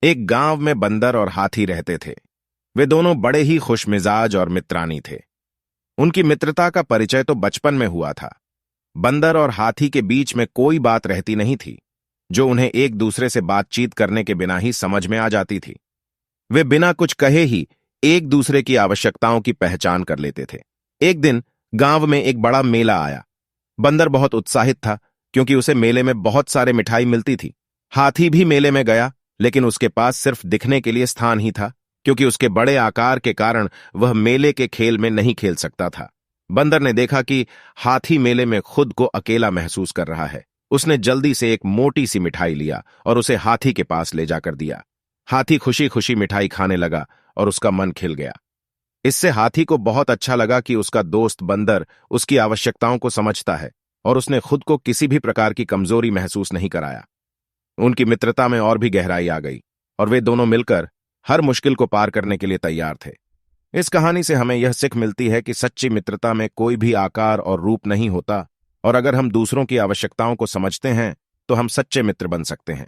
एक गांव में बंदर और हाथी रहते थे। वे दोनों बड़े ही खुशमिजाज और मित्रानी थे। उनकी मित्रता का परिचय तो बचपन में हुआ था। बंदर और हाथी के बीच में कोई बात रहती नहीं थी जो उन्हें एक दूसरे से बातचीत करने के बिना ही समझ में आ जाती थी। वे बिना कुछ कहे ही एक दूसरे की आवश्यकताओं की पहचान कर लेते थे। एक दिन गांव में एक बड़ा मेला आया। बंदर बहुत उत्साहित था क्योंकि उसे मेले में बहुत सारे मिठाई मिलती थी। हाथी भी मेले में गया, लेकिन उसके पास सिर्फ दिखने के लिए स्थान ही था, क्योंकि उसके बड़े आकार के कारण वह मेले के खेल में नहीं खेल सकता था। बंदर ने देखा कि हाथी मेले में खुद को अकेला महसूस कर रहा है। उसने जल्दी से एक मोटी सी मिठाई लिया और उसे हाथी के पास ले जाकर दिया। हाथी खुशी खुशी मिठाई खाने लगा और उसका मन खिल गया। इससे हाथी को बहुत अच्छा लगा कि उसका दोस्त बंदर उसकी आवश्यकताओं को समझता है और उसने खुद को किसी भी प्रकार की कमजोरी महसूस नहीं कराया। उनकी मित्रता में और भी गहराई आ गई और वे दोनों मिलकर हर मुश्किल को पार करने के लिए तैयार थे। इस कहानी से हमें यह सीख मिलती है कि सच्ची मित्रता में कोई भी आकार और रूप नहीं होता, और अगर हम दूसरों की आवश्यकताओं को समझते हैं तो हम सच्चे मित्र बन सकते हैं।